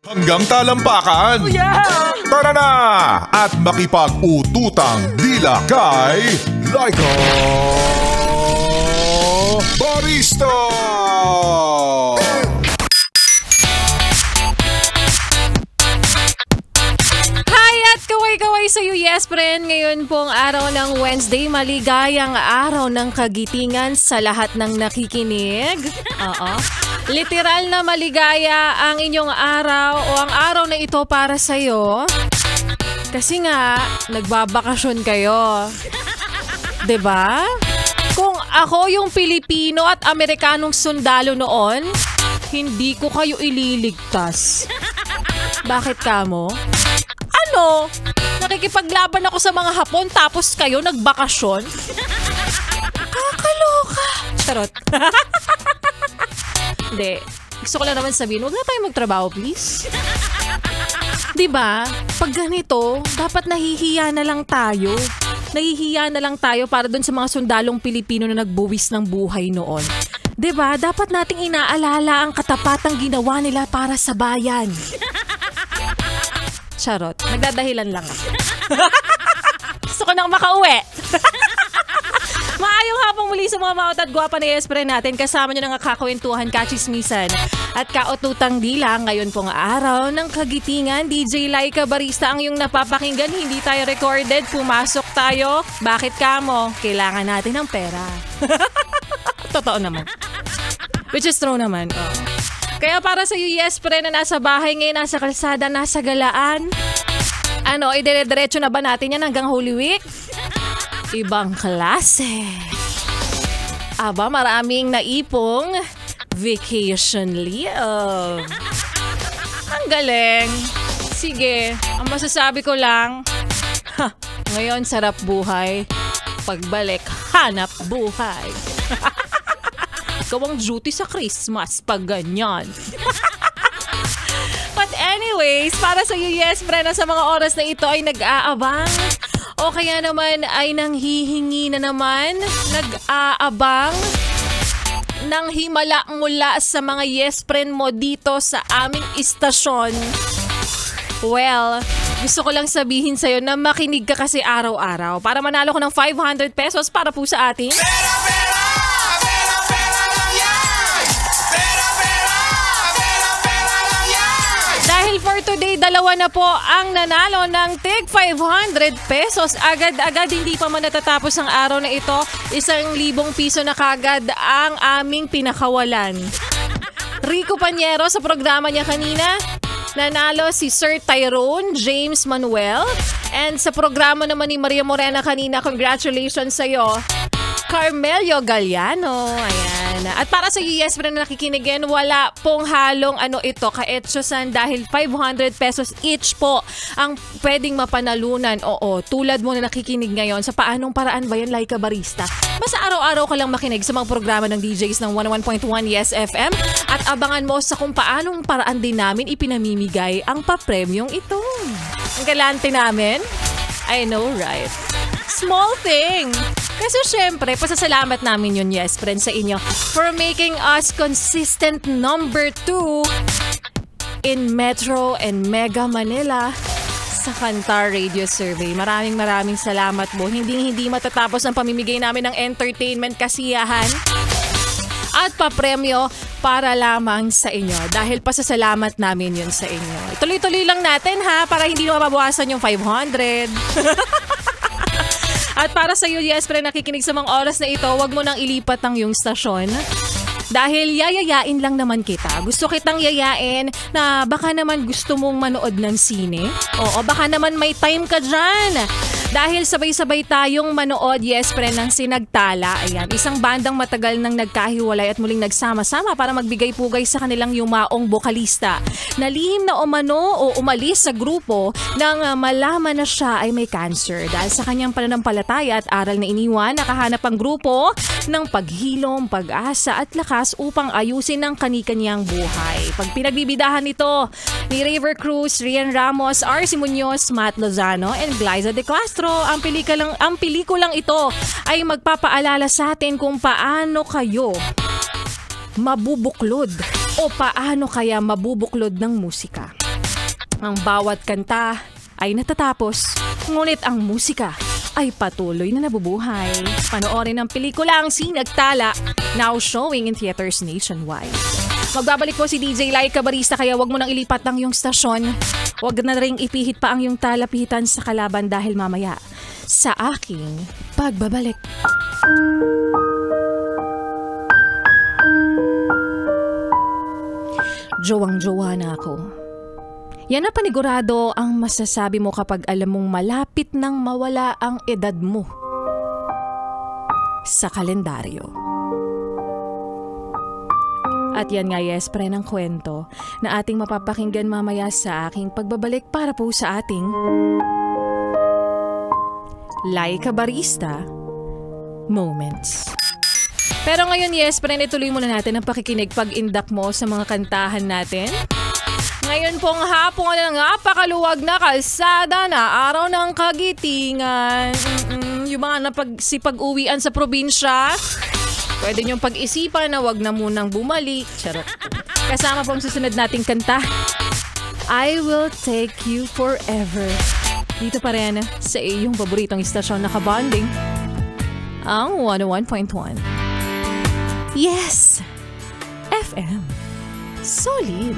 Hanggang talampakan. Oh yeah! Tara na! At makipag-ututang dila kay Laika Barista! Kaway sa'yo, yes friend. Ngayon pong araw ng Wednesday, maligayang araw ng kagitingan sa lahat ng nakikinig. Oo. Literal na maligaya ang inyong araw o ang araw na ito para sa'yo. Kasi nga, nagbabakasyon kayo. 'Di ba? Kung ako yung Pilipino at Amerikanong sundalo noon, hindi ko kayo ililigtas. Bakit kamo? Ano? Nakikipaglaban ako sa mga Hapon tapos kayo nagbakasyon? Kakaloka. Charot. Hindi. Gusto ko lang naman sabihin, huwag na tayo magtrabaho, please. Diba? Pag ganito, dapat nahihiya na lang tayo. Nahihiya na lang tayo para dun sa mga sundalong Pilipino na nagbuwis ng buhay noon. Diba? Dapat nating inaalala ang katapatang ginawa nila para sa bayan. Charot. Nagdadahilan lang ako. Gusto ko nang makauwi. Maayong hapong muli sa mga maot at gwapa na yes friend natin. Kasama nyo ng kakakwentuhan, kachismisan at kaututang dila. Ngayon pong araw ng kagitingan, DJ Laika Barista ang yung napapakinggan. Hindi tayo recorded. Pumasok tayo. Bakit kamo? Kailangan natin ng pera. Totoo naman. Which is true naman. Oh. Kaya para sa iyo, yes, pre, na nasa bahay ngayon, nasa kalsada, nasa galaan. Ano, idire-diretso na ba natin yan hanggang Holy Week? Ibang klase. Aba, maraming naipong vacation leave. Ang galing. Sige, ang masasabi ko lang, ngayon sarap buhay. Pagbalik, hanap buhay. Ikaw ang duty sa Christmas pag ganyan. But anyways, para sa iyo, yes, friend, sa mga oras na ito ay nag-aabang o kaya naman ay nanghihingi na naman, nag-aabang ng himala mula sa mga yes, friend mo dito sa aming istasyon. Well, gusto ko lang sabihin sa'yo na makinig ka kasi araw-araw para manalo ko ng 500 pesos para po sa ating for today, dalawa na po ang nanalo ng tig 500 pesos. Agad-agad, hindi pa man natatapos ang araw na ito. 1,000 piso na kagad ang aming pinakawalan. Rico Panyero sa programa niya kanina, nanalo si Sir Tyrone James Manuel. And sa programa naman ni Maria Morena kanina, congratulations sa'yo, Carmelio Galliano. Ayan. At para sa yes friend na nakikinigin, wala pong halong ito, kaetsosan dahil 500 pesos each po ang pwedeng mapanalunan. Oo, tulad mo na nakikinig ngayon, sa paanong paraan ba yan, Laika Barista? Basta araw-araw ka lang makinig sa mga programa ng DJs ng 101.1 Yes FM at abangan mo sa kung paanong paraan din namin ipinamimigay ang papremyong ito. Ang galante namin. I know, right? Small thing. Kasi syempre, pasasalamat namin yun, yes, friend, sa inyo for making us consistent number 2 in Metro and Mega Manila sa Kantar Radio Survey. Maraming salamat mo. Hindi matatapos ang pamimigay namin ng entertainment, kasiyahan at papremyo para lamang sa inyo. Dahil pasasalamat namin yun sa inyo. Tuloy-tuloy lang natin ha, para hindi mababawasan yung 500. At para sa iyo, yes, pre, nakikinig sa mga oras na ito, wag mo nang ilipat ang iyong stasyon. Dahil yayayain lang naman kita. Gusto kitang yayain na baka naman gusto mong manood ng sine. Oo, baka naman may time ka dyan. Dahil sabay-sabay tayong manood, yes, pre, ng Sinagtala. Ayan, isang bandang matagal nang nagkahiwalay at muling nagsama-sama para magbigay-pugay sa kanilang yumaong bokalista. Nalihim na umano o umalis sa grupo nang malaman na siya ay may cancer. Dahil sa kanyang pananampalataya at aral na iniwan, nakahanap ang grupo ng paghilom, pag-asa at lakas upang ayusin ang kani-kanyang buhay. Pag pinagbibidahan nito ni River Cruz, Rian Ramos, R.C. Munoz, Matt Lozano, and Glyza De Castro, ang pelikulang ito ay magpapaalala sa atin kung paano kayo mabubuklod o paano kaya mabubuklod ng musika. Ang bawat kanta ay natatapos, ngunit ang musika ay patuloy na nabubuhay. Panoorin ang pelikula ang Sinagtala, now showing in theaters nationwide. Magbabalik po si DJ Laika Barista, kaya wag mo nang ilipat ang iyong stasyon. Wag na ring ipihit pa ang iyong talapitan sa kalaban dahil mamaya sa aking pagbabalik. Jowang-jowa na ako. Yan na panigurado ang masasabi mo kapag alam mong malapit nang mawala ang edad mo sa kalendaryo. At yan nga, yes, pre, ng kwento na ating mapapakinggan mamaya sa aking pagbabalik para po sa ating Laika Barista Moments. Pero ngayon, yes, pre, ituloy muna natin ang pakikinig pag-indak mo sa mga kantahan natin. Ngayon pong hapon na napakaluwag na kalsada na araw ng kagitingan. Yung mga napag-uwian sa probinsya, pwede niyong pag-isipan na wag na munang bumalik. Charot. Kasama pong susunod nating kanta, I Will Take You Forever. Dito pa rin sa iyong paboritong istasyon na kabanding, ang 101.1. Yes! FM. Solid.